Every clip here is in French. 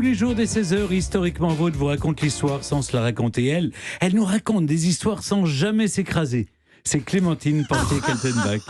Tous les jours dès 16h, Historiquement Vôtre vous raconte l'histoire sans se la raconter elle. Elle nous raconte des histoires sans jamais s'écraser. C'est Clémentine Portier-Kaltenbach.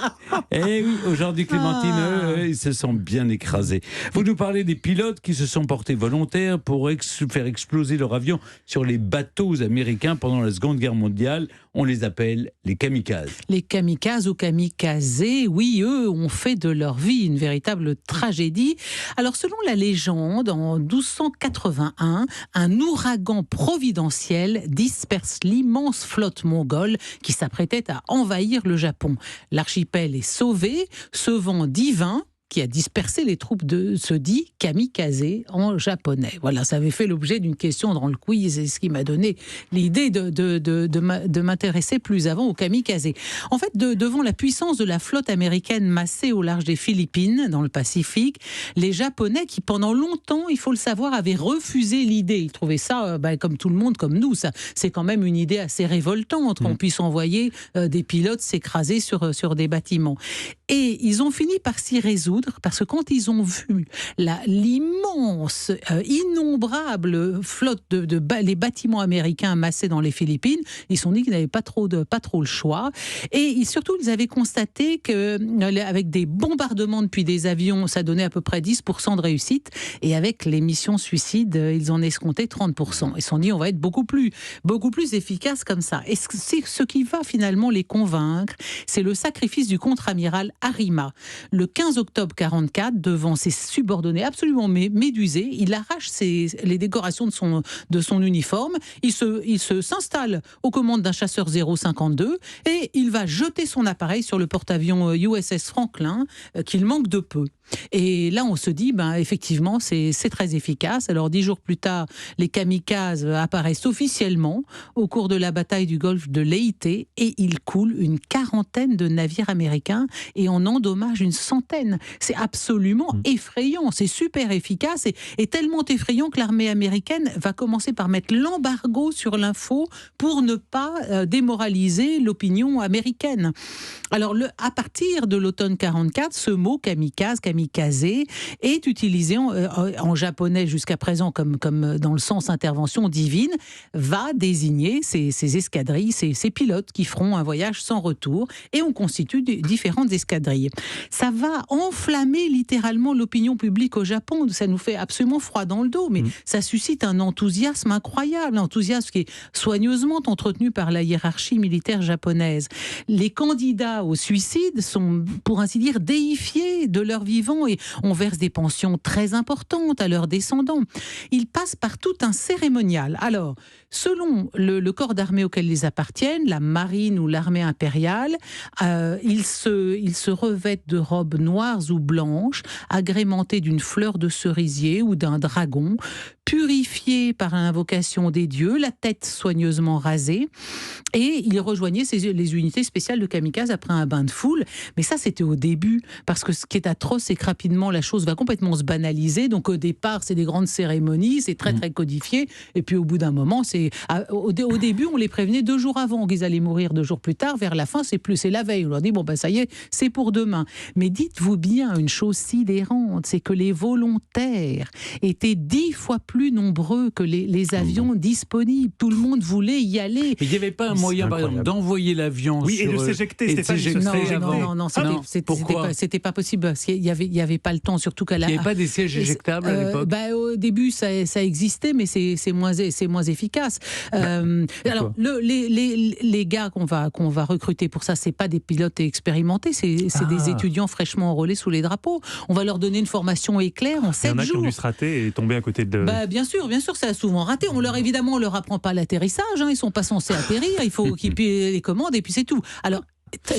Eh oui, aujourd'hui Clémentine, ils se sont bien écrasés. Vous nous parlez des pilotes qui se sont portés volontaires pour faire exploser leur avion sur les bateaux américains pendant la Seconde Guerre mondiale. On les appelle les kamikazes. Les kamikazes ou kamikazés, oui, eux ont fait de leur vie une véritable tragédie. Alors selon la légende, en 1281, un ouragan providentiel disperse l'immense flotte mongole qui s'apprêtait à envahir le Japon. L'archipel est sauvé, ce vent divin qui a dispersé les troupes se dit kamikaze en japonais. Voilà, ça avait fait l'objet d'une question dans le quiz et ce qui m'a donné l'idée de m'intéresser plus avant aux kamikazes. En fait, devant la puissance de la flotte américaine massée au large des Philippines, dans le Pacifique, les Japonais qui pendant longtemps, il faut le savoir, avaient refusé l'idée. Ils trouvaient ça, comme tout le monde, comme nous, ça, c'est quand même une idée assez révoltante qu'on puisse envoyer des pilotes s'écraser sur des bâtiments. Et ils ont fini par s'y résoudre parce que quand ils ont vu l'immense, innombrable flotte les bâtiments américains massés dans les Philippines, ils se sont dit qu'ils n'avaient pas trop le choix. Et surtout, ils avaient constaté qu'avec des bombardements depuis des avions, ça donnait à peu près 10% de réussite. Et avec les missions suicides, ils en escomptaient 30%. Ils se sont dit, on va être beaucoup plus efficace comme ça. Et c'est ce qui va finalement les convaincre, c'est le sacrifice du contre-amiral Arima. Le 15 octobre 1944, devant ses subordonnés absolument médusés, il arrache les décorations de son uniforme, il s'installe aux commandes d'un chasseur 052 et il va jeter son appareil sur le porte-avions USS Franklin qu'il manque de peu. Et là, on se dit, effectivement, c'est très efficace. Alors, 10 jours plus tard, les kamikazes apparaissent officiellement au cours de la bataille du golfe de Leyte et ils coulent une quarantaine de navires américains et en endommagent une centaine. C'est absolument effrayant, c'est super efficace et tellement effrayant que l'armée américaine va commencer par mettre l'embargo sur l'info pour ne pas démoraliser l'opinion américaine. Alors, à partir de l'automne 1944, ce mot kamikaze est utilisé en japonais jusqu'à présent comme dans le sens intervention divine, va désigner ces escadrilles, ces pilotes qui feront un voyage sans retour et on constitue différentes escadrilles. Ça va enflammer littéralement l'opinion publique au Japon, ça nous fait absolument froid dans le dos, mais ça suscite un enthousiasme incroyable, un enthousiasme qui est soigneusement entretenu par la hiérarchie militaire japonaise. Les candidats au suicide sont, pour ainsi dire, déifiés de leur vivant et on verse des pensions très importantes à leurs descendants. Ils passent par tout un cérémonial. Alors, selon le corps d'armée auquel ils appartiennent, la marine ou l'armée impériale, ils se revêtent de robes noires ou blanches, agrémentées d'une fleur de cerisier ou d'un dragon, purifiés par l'invocation des dieux, la tête soigneusement rasée, et ils rejoignaient les unités spéciales de kamikazes après un bain de foule. Mais ça, c'était au début, parce que ce qui est atroce, c'est que rapidement, la chose va complètement se banaliser. Donc au départ, c'est des grandes cérémonies, c'est très très codifié, et puis au bout d'un moment, au début, on les prévenait 2 jours avant qu'ils allaient mourir 2 jours plus tard. Vers la fin, c'est la veille. On leur dit, ça y est, c'est pour demain. Mais dites-vous bien une chose sidérante, c'est que les volontaires étaient 10 fois plus nombreux que les avions disponibles. Tout le monde voulait y aller. Mais il n'y avait pas un moyen, par exemple, d'envoyer l'avion et de s'éjecter. Non, c'était pas possible. Parce qu'il n'y avait pas le temps, surtout qu'à la... Il n'y avait pas des sièges éjectables à l'époque. Au début, ça existait, mais c'est moins efficace. Alors, les gars qu'on va recruter pour ça, c'est pas des pilotes expérimentés, c'est des étudiants fraîchement enrôlés sous les drapeaux. On va leur donner une formation éclair en 7 jours. Il y en a qui ont dû se rater et tomber à côté de... Bien sûr, ça a souvent raté. Évidemment, on leur apprend pas l'atterrissage, ils sont pas censés atterrir, il faut qu'ils paient les commandes et puis c'est tout. Alors,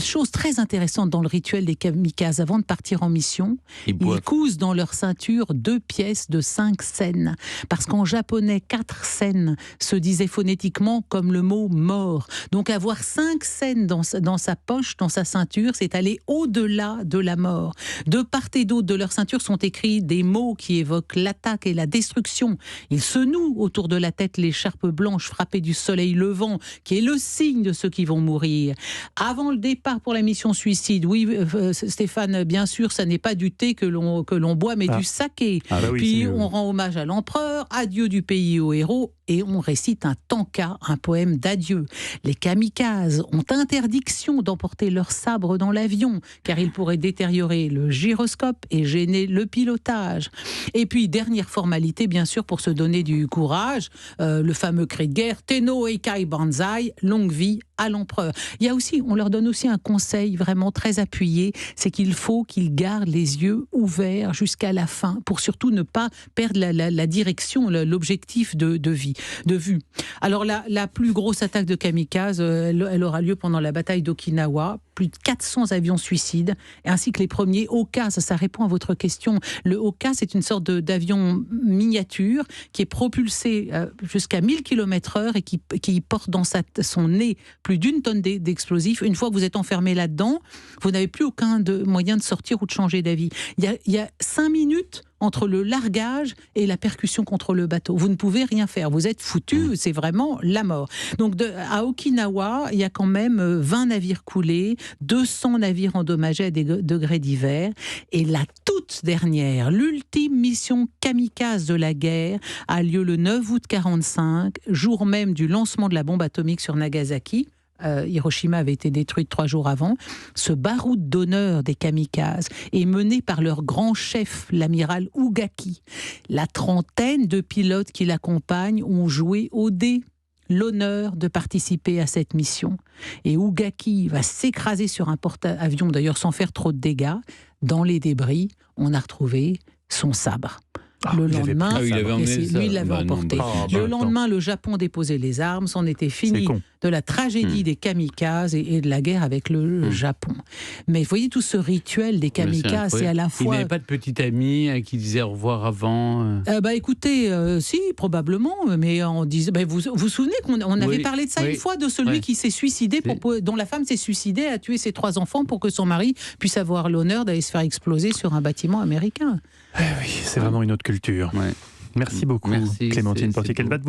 chose très intéressante dans le rituel des kamikazes, avant de partir en mission, ils cousent dans leur ceinture 2 pièces de 5 sen. Parce qu'en japonais, 4 sen se disait phonétiquement comme le mot mort. Donc avoir 5 sen dans sa poche, dans sa ceinture, c'est aller au-delà de la mort. De part et d'autre de leur ceinture sont écrits des mots qui évoquent l'attaque et la destruction. Ils se nouent autour de la tête l'écharpe blanche frappée du soleil levant, qui est le signe de ceux qui vont mourir. Avant le départ pour la mission suicide, oui, Stéphane, bien sûr, ça n'est pas du thé que l'on boit, mais du saké. Ah bah oui, Puis c'est mieux. on rend hommage à l'empereur, adieu du pays aux héros, et on récite un tanka, un poème d'adieu. Les kamikazes ont interdiction d'emporter leur sabre dans l'avion, car ils pourraient détériorer le gyroscope et gêner le pilotage. Et puis, dernière formalité, bien sûr, pour se donner du courage, le fameux cri de guerre, Tenno Eikai Banzai, longue vie à l'empereur. Il y a aussi, on leur donne aussi un conseil vraiment très appuyé, c'est qu'il faut qu'ils gardent les yeux ouverts jusqu'à la fin, pour surtout ne pas perdre la direction, l'objectif de vue. Alors la plus grosse attaque de kamikaze, elle aura lieu pendant la bataille d'Okinawa, plus de 400 avions suicides, ainsi que les premiers Oka, ça répond à votre question. Le Oka, c'est une sorte d'avion miniature qui est propulsé jusqu'à 1000 km/h et qui porte dans son nez plus d'1 tonne d'explosifs. Une fois que vous êtes enfermé là-dedans, vous n'avez plus aucun moyen de sortir ou de changer d'avis. Il y a 5 minutes entre le largage et la percussion contre le bateau. Vous ne pouvez rien faire, vous êtes foutu, c'est vraiment la mort. Donc à Okinawa, il y a quand même 20 navires coulés, 200 navires endommagés à des degrés divers. Et la toute dernière, l'ultime mission kamikaze de la guerre, a lieu le 9 août 1945, jour même du lancement de la bombe atomique sur Nagasaki. Hiroshima avait été détruite 3 jours avant. Ce baroud d'honneur des kamikazes est mené par leur grand chef, l'amiral Ugaki. La trentaine de pilotes qui l'accompagnent ont joué au dé l'honneur de participer à cette mission. Et Ugaki va s'écraser sur un porte-avions, d'ailleurs sans faire trop de dégâts. Dans les débris, on a retrouvé son sabre. Le lendemain, il avait emmené lui, il l'avait emporté. Le lendemain, le Japon déposait les armes, c'en était fini de la tragédie des kamikazes et de la guerre avec le Japon. Mais vous voyez tout ce rituel des kamikazes, c'est à la fois... Il n'avait pas de petit ami qui disait au revoir avant Écoutez, si, probablement, mais on disait... vous vous souvenez qu'on avait parlé de ça une fois, de celui qui s'est suicidé, dont la femme s'est suicidée, a tué ses 3 enfants pour que son mari puisse avoir l'honneur d'aller se faire exploser sur un bâtiment américain. Oui, c'est vraiment une autre culture. Merci beaucoup, Clémentine Portier-Kelbach.